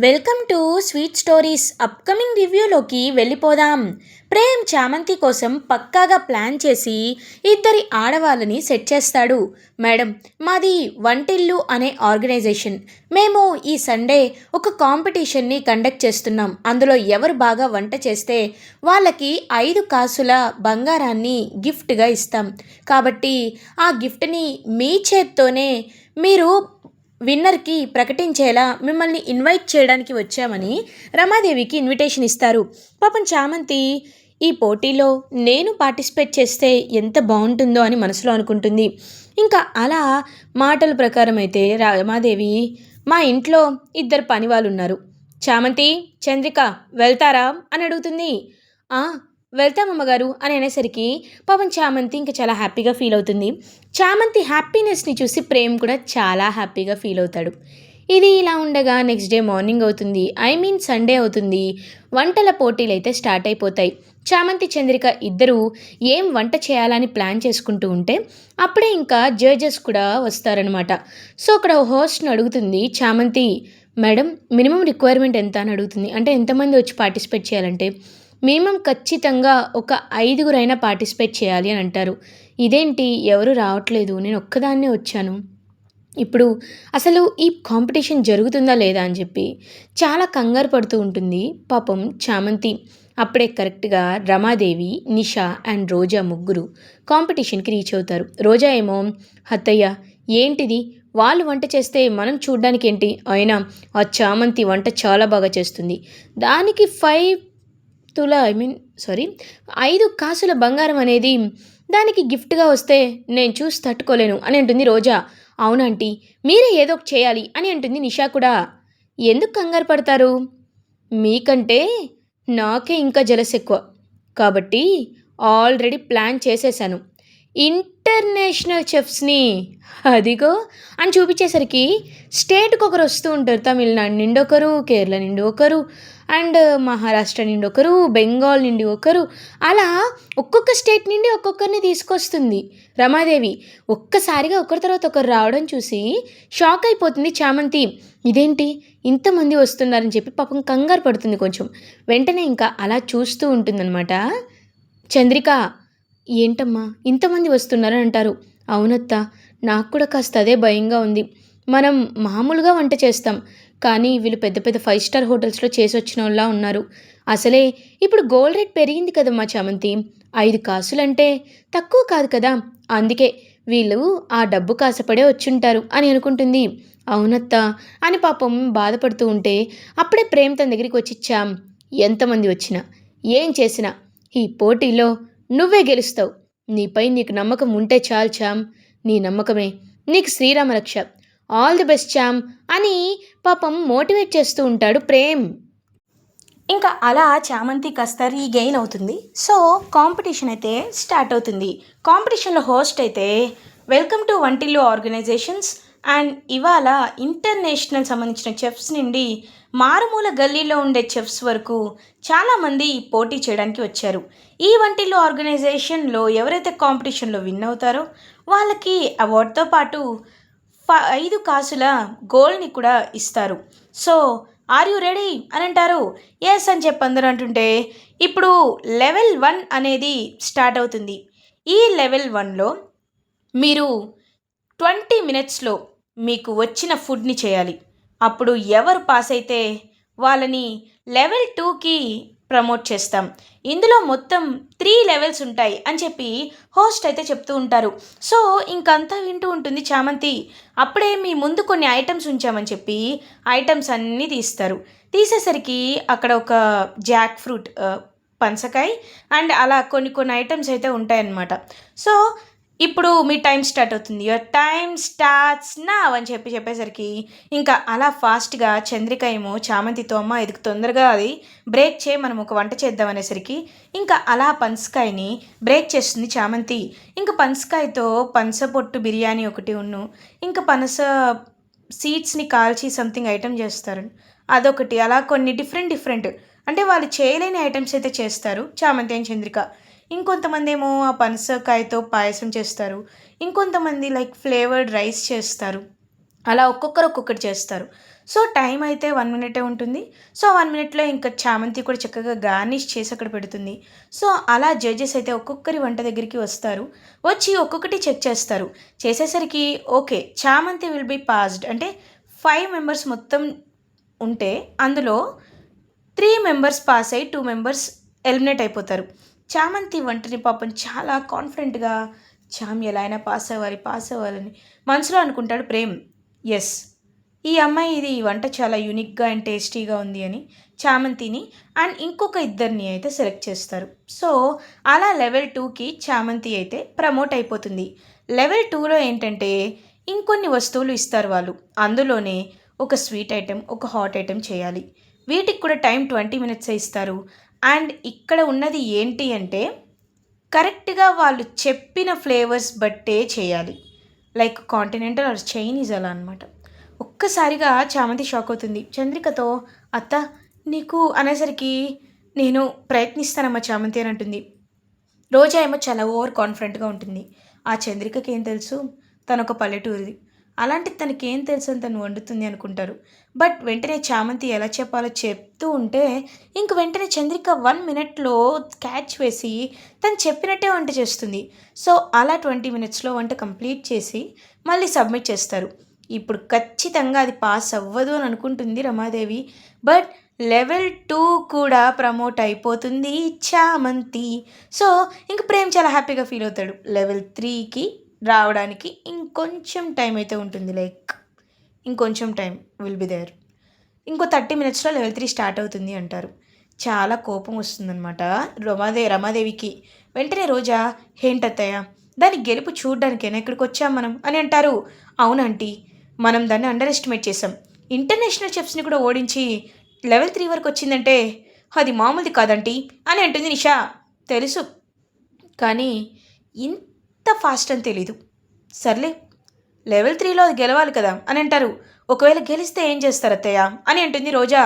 Welcome to sweet stories. Upcoming రివ్యూలోకి వెళ్ళిపోదాం. ప్రేమ్ చామంతి కోసం పక్కాగా ప్లాన్ చేసి ఇద్దరి ఆడవాళ్ళని సెట్ చేస్తాడు. మేడం, మాది వంటిల్లు అనే ఆర్గనైజేషన్. మేము ఈ సండే ఒక కాంపిటీషన్ని కండక్ట్ చేస్తున్నాం. అందులో ఎవరు బాగా వంట చేస్తే వాళ్ళకి 5 కాసుల బంగారాన్ని గిఫ్ట్గా ఇస్తాం. కాబట్టి ఆ గిఫ్ట్ని మీ చేత్తోనే మీరు విన్నర్కి ప్రకటించేలా మిమ్మల్ని ఇన్వైట్ చేయడానికి వచ్చామని రమాదేవికి ఇన్విటేషన్ ఇస్తారు. పాపం చామంతి ఈ పోటీలో నేను పార్టిసిపేట్ చేస్తే ఎంత బాగుంటుందో అని మనసులో అనుకుంటుంది. ఇంకా అలా మాటల ప్రకారం అయితే రమాదేవి, మా ఇంట్లో 2 పని వాళ్ళు ఉన్నారు, చామంతి, చంద్రిక వెళ్తారా అని అడుగుతుంది. "ఆ, వెళ్తాం అమ్మగారు" అని అనేసరికి పాపం చామంతి ఇంకా చాలా హ్యాపీగా ఫీల్ అవుతుంది. చామంతి హ్యాపీనెస్ని చూసి ప్రేమ్ కూడా చాలా హ్యాపీగా ఫీల్ అవుతాడు. ఇది ఇలా ఉండగా నెక్స్ట్ డే మార్నింగ్ అవుతుంది, సండే అవుతుంది. వంటల పోటీలు అయితే స్టార్ట్ అయిపోతాయి. చామంతి, చంద్రిక ఇద్దరూ ఏం వంట చేయాలని ప్లాన్ చేసుకుంటూ ఉంటే అప్పుడే ఇంకా జడ్జెస్ కూడా వస్తారనమాట. సో అక్కడ హోస్ట్ని అడుగుతుంది చామంతి, మేడం మినిమం రిక్వైర్మెంట్ ఎంత అని అడుగుతుంది. అంటే ఎంతమంది వచ్చి పార్టిసిపేట్ చేయాలంటే మినిమం ఖచ్చితంగా ఒక 5గురైనా పార్టిసిపేట్ చేయాలి అని అంటారు. ఇదేంటి ఎవరు రావట్లేదు, నేను ఒక్కదాన్నే వచ్చాను, ఇప్పుడు అసలు ఈ కాంపిటీషన్ జరుగుతుందా లేదా అని చెప్పి చాలా కంగారు పడుతూ ఉంటుంది పాపం చామంతి. అప్పుడే కరెక్ట్గా రమాదేవి, నిషా అండ్ రోజా ముగ్గురు కాంపిటీషన్కి రీచ్ అవుతారు. రోజా ఏమో, అత్తయ్య ఏంటిది, వాళ్ళు వంట చేస్తే మనం చూడ్డానికి ఏంటి, అయినా ఆ చామంతి వంట చాలా బాగా చేస్తుంది, దానికి 5 కాసుల బంగారం అనేది దానికి గిఫ్ట్గా వస్తే నేను చూసి తట్టుకోలేను అని అంటుంది రోజా. అవునంటీ, మీరే ఏదో ఒకటి చేయాలి అని అంటుంది నిషా కూడా. ఎందుకు కంగారు పడతారు, మీకంటే నాకే ఇంకా జలస్ ఎక్కువ, కాబట్టి ఆల్రెడీ ప్లాన్ చేసేసాను. ఇంటర్నేషనల్ చెఫ్స్ని అదిగో అని చూపించేసరికి స్టేట్కి ఒకరు వస్తూ ఉంటారు. తమిళనాడు నుండి ఒకరు, కేరళ నుండి ఒకరు, అండ్ మహారాష్ట్ర నుండి ఒకరు, బెంగాల్ నుండి ఒకరు, అలా ఒక్కొక్క స్టేట్ నుండి ఒక్కొక్కరిని తీసుకొస్తుంది రమాదేవి. ఒక్కసారిగా ఒకరి తర్వాత ఒకరు రావడం చూసి షాక్ అయిపోతుంది చామంతి. ఇదేంటి ఇంతమంది వస్తున్నారని చెప్పి పాపం కంగారు పడుతుంది కొంచెం. వెంటనే ఇంకా అలా చూస్తూ ఉంటుందన్నమాట. చంద్రిక, ఏంటమ్మా ఇంతమంది వస్తున్నారని అంటారు. అవునత్త, నాకు కూడా కాస్త అదే భయంగా ఉంది. మనం మామూలుగా వంట చేస్తాం, కానీ వీళ్ళు పెద్ద పెద్ద 5 స్టార్ హోటల్స్లో చేసి వచ్చిన వాళ్ళ ఉన్నారు. అసలే ఇప్పుడు గోల్డ్ రేట్ పెరిగింది కదమ్మా చామంతి, 5 కాసులంటే తక్కువ కాదు కదా, అందుకే వీళ్ళు ఆ డబ్బు కాసపడే వచ్చుంటారు అని అనుకుంటుంది. అవునత్త అని పాపం బాధపడుతూ ఉంటే అప్పుడే ప్రేమ్ తన దగ్గరికి వచ్చిచ్చాం. ఎంతమంది వచ్చినా ఏం చేసినా ఈ పోటీలో నువ్వే గెలుస్తావు, నీపై నీకు నమ్మకం ఉంటే చాలు చామ్, నీ నమ్మకమే నీకు శ్రీరామ రక్ష, ఆల్ ది బెస్ట్ చామ్ అని పాపం మోటివేట్ చేస్తూ ఉంటాడు ప్రేమ్. ఇంకా అలా చామంతి కాస్త రీగెయిన్ అవుతుంది. సో కాంపిటీషన్ అయితే స్టార్ట్ అవుతుంది. కాంపిటీషన్లో హోస్ట్ అయితే వెల్కమ్ టు వంటిల్లు ఆర్గనైజేషన్స్, అండ్ ఇవాళ ఇంటర్నేషనల్ సంబంధించిన చెఫ్స్ నుండి మారుమూల గల్లీలో ఉండే చెఫ్స్ వరకు చాలామంది పోటీ చేయడానికి వచ్చారు. ఈ వంటిల్లు ఆర్గనైజేషన్లో ఎవరైతే కాంపిటీషన్లో విన్ అవుతారో వాళ్ళకి అవార్డుతో పాటు 5 కాసుల గోల్డ్ని కూడా ఇస్తారు. సో ఆర్ యూ రెడీ అని అంటారు. ఎస్ అని చెప్పి అందరూ అంటుంటే ఇప్పుడు లెవెల్ 1 అనేది స్టార్ట్ అవుతుంది. ఈ లెవెల్ 1లో మీరు 20 మినిట్స్లో మీకు వచ్చిన ఫుడ్ని చేయాలి. అప్పుడు ఎవరు పాస్ అయితే వాళ్ళని లెవెల్ 2కి ప్రమోట్ చేస్తాం. ఇందులో మొత్తం 3 లెవెల్స్ ఉంటాయి అని చెప్పి హోస్ట్ అయితే చెప్తూ ఉంటారు. సో ఇంకంతా వింటూ ఉంటుంది చామంతి. అప్పుడే మీ ముందు కొన్ని ఐటమ్స్ ఉంచామని చెప్పి ఐటమ్స్ అన్నీ తీసేసరికి అక్కడ ఒక జాక్ ఫ్రూట్, పనసకాయ అండ్ అలా కొన్ని కొన్ని ఐటమ్స్ అయితే ఉంటాయన్నమాట. సో ఇప్పుడు మీ టైం స్టార్ట్ అవుతుంది, యువర్ టైం స్టార్ట్స్ నౌ అని చెప్పేసరికి ఇంకా అలా ఫాస్ట్గా చంద్రిక ఏమో చామంతితో, అమ్మ ఇది తొందరగా అది బ్రేక్ చేయి, మనం ఒక వంట చేద్దాం అనేసరికి ఇంకా అలా పనసకాయని బ్రేక్ చేస్తుంది చామంతి. ఇంకా పనసకాయతో పనస పొట్టు బిర్యానీ ఒకటి ఉన్ను, ఇంకా పనస సీడ్స్ని కాల్చి సంథింగ్ ఐటమ్ చేస్తారు అదొకటి, అలా కొన్ని డిఫరెంట్ అంటే వాళ్ళు చేయలేని ఐటమ్స్ అయితే చేస్తారు చామంతి అండ్ చంద్రిక. ఇంకొంతమంది ఏమో ఆ పనసకాయతో పాయసం చేస్తారు, ఇంకొంతమంది లైక్ ఫ్లేవర్డ్ రైస్ చేస్తారు, అలా ఒక్కొక్కరు ఒక్కొక్కటి చేస్తారు. సో టైం అయితే 1 మినిటే ఉంటుంది. సో 1 మినిట్‌లో ఇంకా చామంతి కూడా చక్కగా గార్నిష్ చేసి అక్కడ పెడుతుంది. సో అలా జడ్జెస్ అయితే ఒక్కొక్కరి వంట దగ్గరికి వస్తారు. వచ్చి ఒక్కొక్కటి చెక్ చేస్తారు. చేసేసరికి ఓకే. చామంతి విల్ బి పాస్డ్. అంటే 5 మెంబర్స్ మొత్తం ఉంటే అందులో 3 మెంబర్స్ పాస్ అయ్యి 2 మెంబర్స్ ఎలిమినేట్ అయిపోతారు. చామంతి వంటని పాపం చాలా కాన్ఫిడెంట్‌గా ఎలా అయినా పాస్ అవ్వాలని మనసులో అనుకుంటాడు ప్రేమ్. యెస్. ఈ అమ్మాయి ఈ వంట చాలా యూనిక్‌గా అండ్ టేస్టీగా ఉంది అని చామంతిని అండ్ ఇంకొక ఇద్దరిని అయితే సెలెక్ట్ చేస్తారు. సో, అలా లెవెల్ 2కి చామంతి అయితే ప్రమోట్ అయిపోతుంది. లెవెల్ 2లో ఏంటంటే ఇంకొన్ని వస్తువులు ఇస్తారు వాళ్ళు. అందులోనే ఒక స్వీట్ ఐటెమ్, ఒక హాట్ ఐటెమ్ చేయాలి. వీటికి కూడా టైం 20 మినిట్సే ఇస్తారు. అండ్ ఇక్కడ ఉన్నది ఏంటి అంటే కరెక్ట్‌గా వాళ్ళు చెప్పిన ఫ్లేవర్స్ బట్టే చేయాలి. లైక్ కాంటినెంటల్ ఆర్ చైనీస్ అలా అనమాట. ఒక్కసారిగా చామంతి షాక్ అవుతుంది. చంద్రికతో "అత్త నీకు" అనేసరికి "నేను ప్రయత్నిస్తానమ్మా చామంతి" అని అంటుంది. రోజా ఏమో చాలా ఓవర్ కాన్ఫిడెంట్‌గా ఉంటుంది. ఆ చంద్రికకేం తెలుసు? తనొక పల్లెటూరిది. అలాంటిది తనకేం తెలుసని తను వండుతుంది అనుకుంటారు. బట్ వెంటనే చామంతి ఎలా చెప్పాలో చెప్తూ ఉంటే ఇంక వెంటనే చంద్రిక 1 మినిట్‌లో క్యాచ్ వేసి తను చెప్పినట్టే వంట చేస్తుంది. సో, అలా 20 మినిట్స్‌లో వంట కంప్లీట్ చేసి మళ్ళీ సబ్మిట్ చేస్తారు. ఇప్పుడు ఖచ్చితంగా అది పాస్ అవ్వదు అని అనుకుంటుంది రమాదేవి. బట్ లెవెల్ 2 కూడా ప్రమోట్ అయిపోతుంది చామంతి. సో, ఇంక ప్రేమ్ చాలా హ్యాపీగా ఫీల్ అవుతాడు. లెవెల్ 3కి రావడానికి ఇంకొంచెం టైం అయితే ఉంటుంది. లైక్ ఇంకొంచెం టైం విల్ బి దేర్. ఇంకో 30 మినిట్స్‌లో లెవెల్ 3 స్టార్ట్ అవుతుంది అంటారు. చాలా కోపం వస్తుందనమాట రమాదేవికి. వెంటనే రోజా "ఏంటత్తయ్య దాని గెలుపు చూడ్డానికేనా ఇక్కడికొచ్చాం మనం" అని అంటారు. "అవునాంటీ మనం దాన్ని అండర్ ఎస్టిమేట్ చేసాం. ఇంటర్నేషనల్ చెఫ్స్‌ని కూడా ఓడించి లెవెల్ 3 వరకొచ్చిందంటే అది మామూలుది కాదంటీ" అని అంటుంది నిషా. తెలుసు. కానీ ఇంత ఫాస్ట్ అని తెలీదు. సర్లే లెవెల్ 3లో అది గెలవాలి కదా అని అంటారు. "ఒకవేళ గెలిస్తే ఏం చేస్తారు అత్తయ్య" అని అంటుంది రోజా.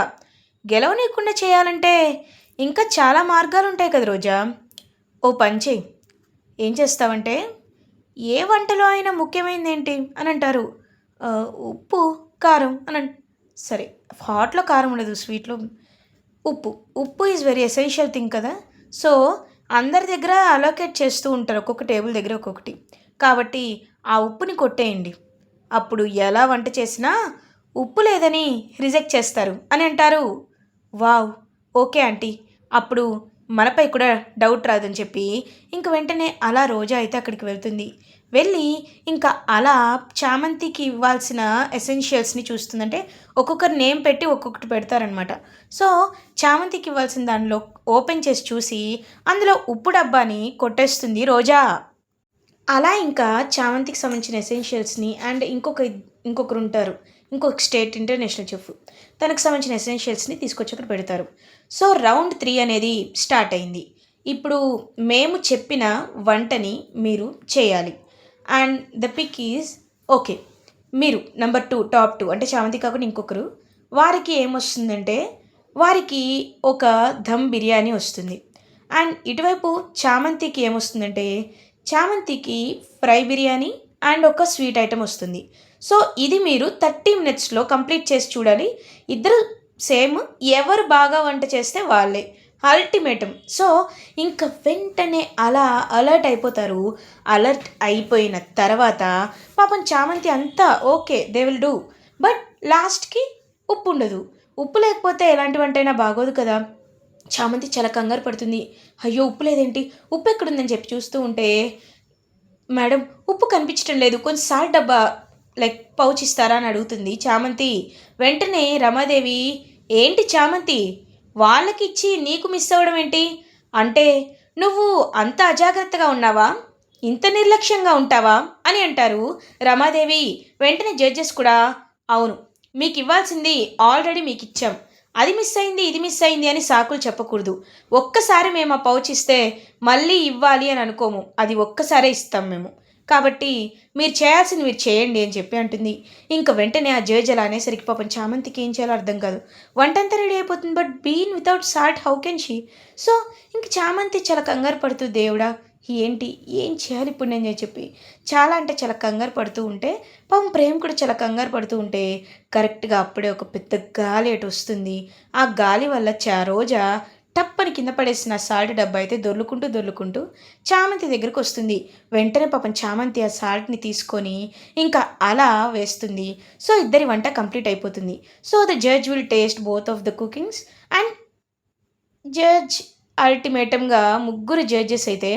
"గెలవనీయకుండా చేయాలంటే ఇంకా చాలా మార్గాలుంటాయి కదా రోజా. ఓ పని చెయ్యి. ఏం చేస్తావంటే ఏ వంటలో అయినా ముఖ్యమైనదేంటి" అని అంటారు. ఉప్పు, కారం సరే హాట్‌లో కారం ఉండదు. స్వీట్‌లో ఉప్పు. ఉప్పు ఈజ్ వెరీ ఎసెన్షియల్ థింగ్ కదా! సో, అందరి దగ్గర అలోకేట్ చేస్తూ ఉంటారు. ఒక్కొక్క టేబుల్ దగ్గర ఒక్కొక్కటి. కాబట్టి ఆ ఉప్పుని కొట్టేయండి. అప్పుడు ఎలా వంట చేసినా ఉప్పు లేదని రిజెక్ట్ చేస్తారు" అని అంటారు. వావ్! Okay aunty. అప్పుడు మనపై కూడా డౌట్ రాదని చెప్పి ఇంక వెంటనే అలా రోజా అయితే అక్కడికి వెళ్తుంది. వెళ్ళి ఇంకా అలా చామంతికి ఇవ్వాల్సిన ఎసెన్షియల్స్‌ని చూస్తుంది. అంటే ఒక్కొక్కరు నేమ్ పెట్టి ఒక్కొక్కటి పెడతారనమాట. సో, చామంతికి ఇవ్వాల్సిన దానిలో ఓపెన్ చేసి చూసి అందులో ఉప్పు డబ్బాని కొట్టేస్తుంది రోజా. అలా ఇంకా చామంతికి సంబంధించిన ఎసెన్షియల్స్‌ని అండ్ ఇంకొకరుంటారు. ఇంకొక స్టేట్ ఇంటర్నేషనల్ చెఫ్. తనకు సంబంధించిన ఎసెన్షియల్స్‌ని తీసుకొచ్చి అక్కడ పెడతారు. సో, రౌండ్ 3 అనేది స్టార్ట్ అయింది. ఇప్పుడు మేము చెప్పిన వంటని మీరు చేయాలి. And the pick is okay. మీరు నంబర్ 2 టాప్ 2 అంటే చామంతి కాకుండా ఇంకొకరు. వారికి ఏమొస్తుందంటే వారికి ఒక ధమ్ బిర్యానీ వస్తుంది. అండ్ ఇటువైపు చామంతికి ఏమొస్తుందంటే చామంతికి ఫ్రై బిర్యానీ అండ్ ఒక స్వీట్ ఐటెమ్ వస్తుంది. సో, ఇది మీరు 30 మినిట్స్‌లో కంప్లీట్ చేసి చూడాలి. ఇద్దరు సేమ్. ఎవరు బాగా వంట చేస్తే వాళ్ళే. అల్టిమేటమ్. సో, ఇంక వెంటనే అలా అలర్ట్ అయిపోతారు. అలర్ట్ అయిపోయిన తర్వాత పాపం చామంతి అంతా okay. They will do. But లాస్ట్‌కి ఉప్పుండదు. ఉప్పు లేకపోతే ఎలాంటి వంటైనా బాగోదు కదా! చామంతి చాలా కంగారు పడుతుంది. అయ్యో! ఉప్పు లేదేంటి? ఉప్పు ఎక్కడుందని చెప్పి చూస్తూ ఉంటే, మేడం ఉప్పు కనిపించటం లేదు. కొంచెం సాల్ట్ డబ్బా లైక్ పౌచ్ ఇస్తారా అని అడుగుతుంది చామంతి. వెంటనే రమాదేవి, ఏంటి చామంతి? వాళ్ళకిచ్చి నీకు మిస్ అవ్వడం ఏంటి? అంటే నువ్వు అంత అజాగ్రత్తగా ఉన్నావా? ఇంత నిర్లక్ష్యంగా ఉంటావా? అని అంటారు రమాదేవి. వెంటనే జడ్జెస్ కూడా అవును. మీకివ్వాల్సింది ఆల్రెడీ మీకిచ్చాం. అది మిస్ అయింది, ఇది మిస్ అయింది అని సాకులు చెప్పకూడదు. ఒక్కసారి మేము ఆ పౌచ్ ఇస్తే మళ్ళీ ఇవ్వాలి అని అనుకోము. అది ఒక్కసారే ఇస్తాం మేము. కాబట్టి మీరు చేయాల్సింది మీరు చేయండి అని చెప్పి అంటుంది. ఇంక వెంటనే ఆ జడ్జ్ అలా అనేసరికి పాపం చామంతికి ఏం చేయాలో అర్థం కాదు. వంటంతా రెడీ అయిపోతుంది. But bean without salt how can she? So, ఇంక చామంతి చాలా కంగారు పడుతూ దేవుడా ఏంటి? ఏం చేయాలి ఇప్పుడు నేను అని చెప్పి చాలా అంటే చాలా కంగారు పడుతూ ఉంటే, పాపం ప్రేమ్ కూడా చాలా కంగారు పడుతూ ఉంటే, కరెక్ట్‌గా అప్పుడే ఒక పెద్ద గాలి అటొస్తుంది. ఆ గాలి వల్ల రోజా టప్పని కింద పడేసిన సాల్ట్ డబ్బా అయితే దొర్లుకుంటూ, దొర్లుకుంటూ చామంతి దగ్గరకొస్తుంది. వెంటనే పాపం చామంతి ఆ సాల్ట్‌ని తీసుకొని ఇంకా అలా వేస్తుంది. సో, ఇద్దరి వంట కంప్లీట్ అయిపోతుంది. So, the judge will taste both of the cookings and judge అల్టిమేటమ్‌గా ముగ్గురు జడ్జెస్ అయితే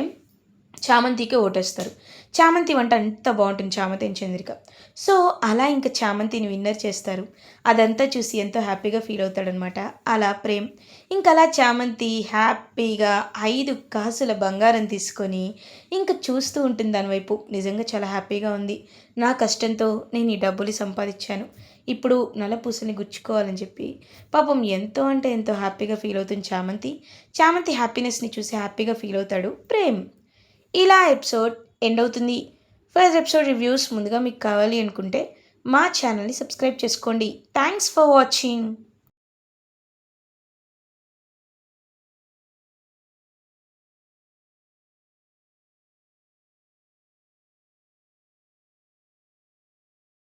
చామంతికే ఓటేస్తారు. చామంతి వంట అంత బావుంటుంది 'చామంతి అండ్ చంద్రిక'. సో, అలా ఇంక చామంతిని విన్నర్ చేస్తారు. అదంతా చూసి ఎంతో హ్యాపీగా ఫీల్ అవుతాడనమాట. అలా ప్రేమ్. ఇంకలా చామంతి హ్యాపీగా 5 కాసుల బంగారం తీసుకొని ఇంక చూస్తూ ఉంటుంది దాని వైపు. నిజంగా చాలా హ్యాపీగా ఉంది. నా కష్టంతో నేను ఈ డబ్బులు సంపాదిచ్చాను. ఇప్పుడు నల్లపూసల్ని గుచ్చుకోవాలని చెప్పి పాపం ఎంతో అంటే ఎంతో హ్యాపీగా ఫీల్ అవుతుంది చామంతి. చామంతి హ్యాపీనెస్‌ని చూసి హ్యాపీగా ఫీల్ అవుతాడు ప్రేమ్. ఇలా ఎపిసోడ్ ఎండ్ అవుతుంది. ఫస్ట్ ఎపిసోడ్ రివ్యూస్ ముందుగా మీకు కావాలి అనుకుంటే మా ఛానల్‌ని సబ్స్క్రైబ్ చేసుకోండి. Thanks for watching.